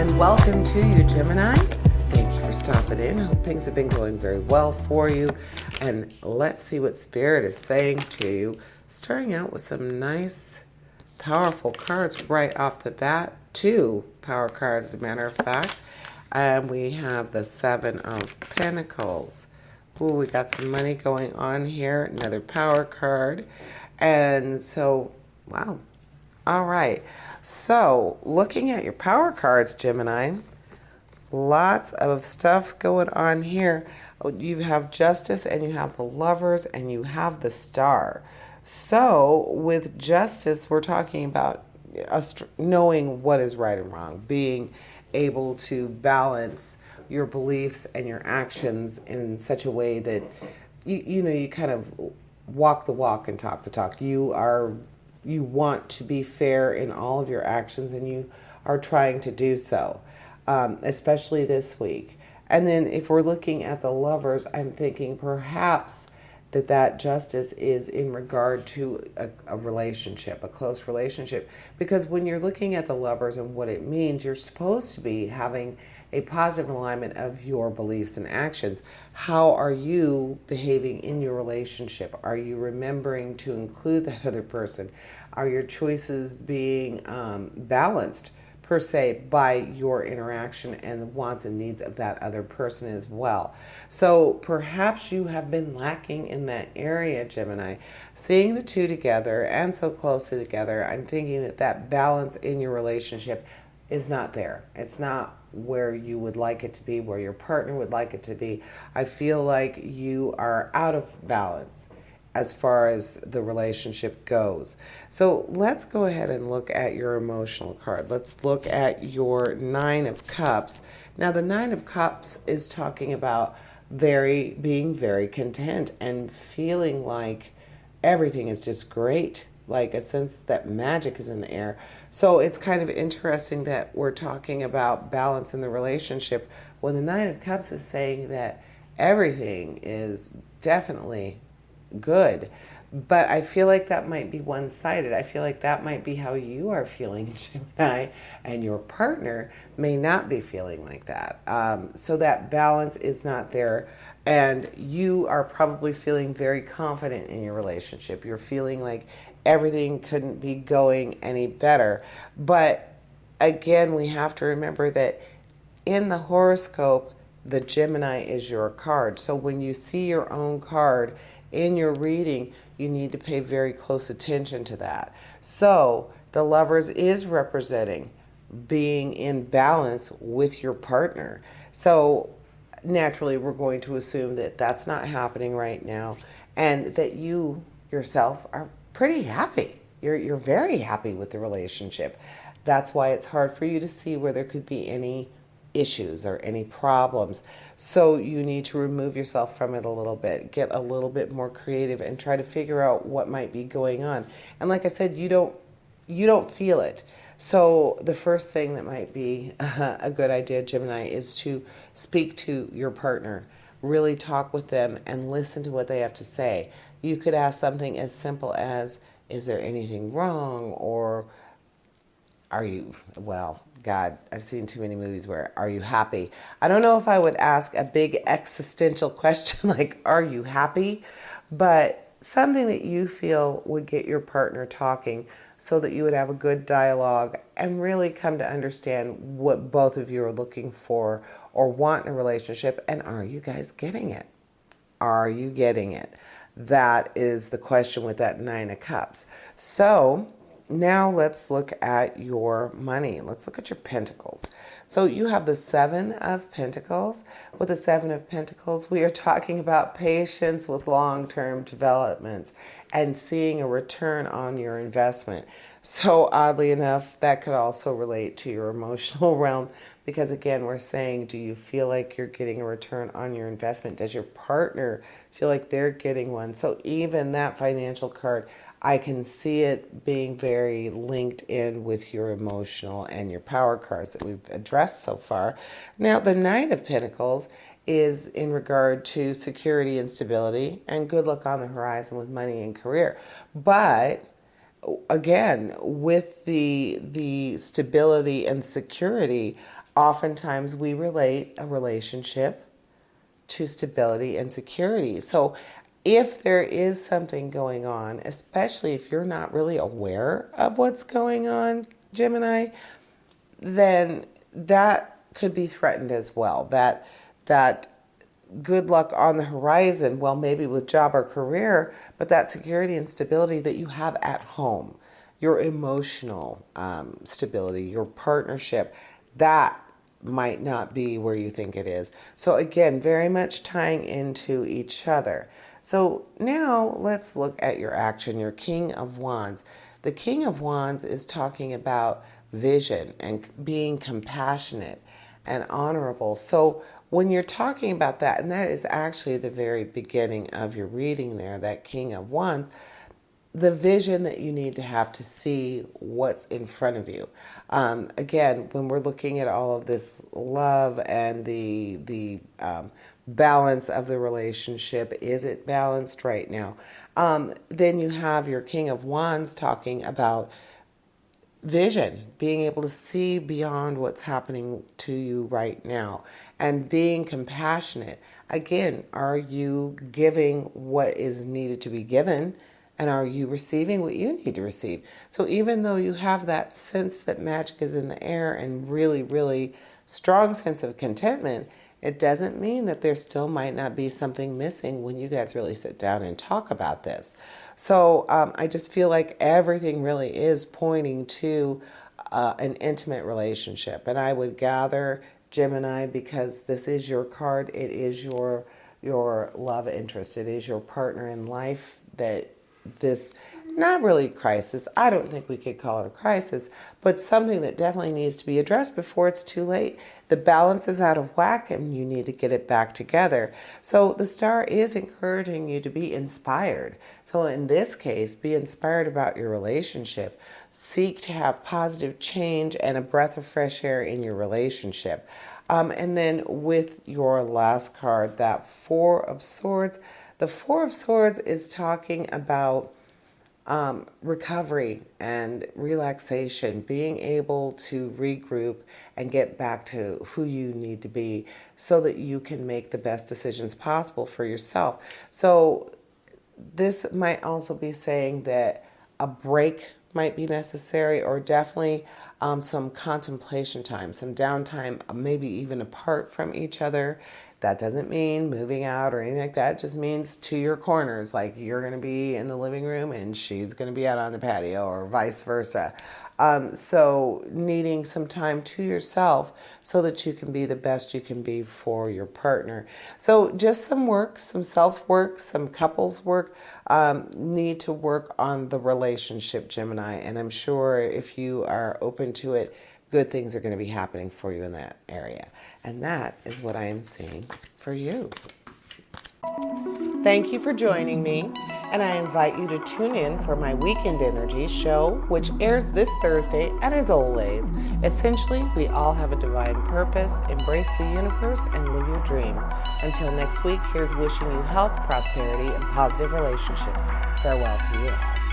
and welcome to you, Gemini. Thank you for stopping in. I hope things have been going very well for you. And let's see what Spirit is saying to you. Starting out with some nice, powerful cards right off the bat. Two power cards, as a matter of fact. And we have the Seven of Pentacles. Ooh, we got some money going on here. Another power card. And so, wow. All right. So, looking at your power cards, Gemini, lots of stuff going on here. You have Justice and you have the Lovers and you have the Star. So, with Justice, we're talking about knowing what is right and wrong, being able to balance your beliefs and your actions in such a way that you kind of walk the walk and talk the talk. You want to be fair in all of your actions, and you are trying to do so, especially this week. And then if we're looking at the Lovers, I'm thinking perhaps that justice is in regard to a relationship, a close relationship. Because when you're looking at the Lovers and what it means, you're supposed to be having a positive alignment of your beliefs and actions. How are you behaving in your relationship? Are you remembering to include that other person? Are your choices being balanced, per se, by your interaction and the wants and needs of that other person as well? So perhaps you have been lacking in that area, Gemini. Seeing the two together and so closely together, I'm thinking that balance in your relationship is not there. It's not where you would like it to be, where your partner would like it to be. I feel like you are out of balance as far as the relationship goes. So let's go ahead and look at your emotional card. Let's look at your Nine of Cups. Now, the Nine of Cups is talking about being very content and feeling like everything is just great, like a sense that magic is in the air. So it's kind of interesting that we're talking about balance in the relationship when the Nine of Cups is saying that everything is definitely good. But I feel like that might be one-sided. I feel like that might be how you are feeling, Gemini, and your partner may not be feeling like that. So that balance is not there, and you are probably feeling very confident in your relationship. You're feeling like everything couldn't be going any better. But again, we have to remember that in the horoscope, the Gemini is your card. So when you see your own card in your reading, you need to pay very close attention to that. So the Lovers is representing being in balance with your partner. So naturally, we're going to assume that that's not happening right now, and that you yourself are pretty happy. You're very happy with the relationship. That's why it's hard for you to see where there could be any issues or any problems. So you need to remove yourself from it a little bit, get a little bit more creative, and try to figure out what might be going on. And like I said, you don't feel it. So the first thing that might be a good idea, Gemini, is to speak to your partner. Really talk with them and listen to what they have to say. You could ask something as simple as, is there anything wrong? Or God, I've seen too many movies where, are you happy? I don't know if I would ask a big existential question like, are you happy? But something that you feel would get your partner talking so that you would have a good dialogue and really come to understand what both of you are looking for or want in a relationship. And are you guys getting it? Are you getting it? That is the question with that Nine of Cups. So now let's look at your money. Let's look at your pentacles. So you have the Seven of Pentacles. With the Seven of Pentacles, we are talking about patience with long-term development and seeing a return on your investment. So oddly enough, that could also relate to your emotional realm, because again, we're saying, do you feel like you're getting a return on your investment? Does your partner feel like they're getting one? So even that financial card, I can see it being very linked in with your emotional and your power cards that we've addressed so far. Now, the Knight of Pentacles is in regard to security and stability and good luck on the horizon with money and career. But again, with the stability and security, Oftentimes we relate a relationship to stability and security. So if there is something going on, especially if you're not really aware of what's going on, Gemini, then that could be threatened as well. That good luck on the horizon, well, maybe with job or career, but that security and stability that you have at home, your emotional stability, your partnership, that might not be where you think it is. So again, very much tying into each other. So now let's look at your action, your King of Wands. The King of Wands is talking about vision and being compassionate and honorable. So when you're talking about that, and that is actually the very beginning of your reading there, that King of Wands, the vision that you need to have to see what's in front of you. Again, when we're looking at all of this love and the balance of the relationship, is it balanced right now? Then you have your King of Wands talking about vision, being able to see beyond what's happening to you right now, and being compassionate. Again, are you giving what is needed to be given? And are you receiving what you need to receive? So even though you have that sense that magic is in the air and really, really strong sense of contentment, it doesn't mean that there still might not be something missing when you guys really sit down and talk about this. So I just feel like everything really is pointing to an intimate relationship. And I would gather, Gemini, because this is your card, it is your love interest, it is your partner in life, that this, not really crisis, I don't think we could call it a crisis, but something that definitely needs to be addressed before it's too late. The balance is out of whack and you need to get it back together. So the star is encouraging you to be inspired. So in this case, be inspired about your relationship. Seek to have positive change and a breath of fresh air in your relationship. And then with your last card, that Four of Swords, the Four of Swords is talking about recovery and relaxation, being able to regroup and get back to who you need to be so that you can make the best decisions possible for yourself. So this might also be saying that a break might be necessary, or definitely some contemplation time, some downtime, maybe even apart from each other. That doesn't mean moving out or anything like that. It just means to your corners, like you're going to be in the living room and she's going to be out on the patio, or vice versa. So needing some time to yourself so that you can be the best you can be for your partner. So just some work, some self-work, some couples work, need to work on the relationship, Gemini. And I'm sure if you are open to it, good things are going to be happening for you in that area. And that is what I am seeing for you. Thank you for joining me, and I invite you to tune in for my Weekend Energy show, which airs this Thursday. And as always, essentially, we all have a divine purpose. Embrace the universe and live your dream. Until next week, here's wishing you health, prosperity, and positive relationships. Farewell to you all.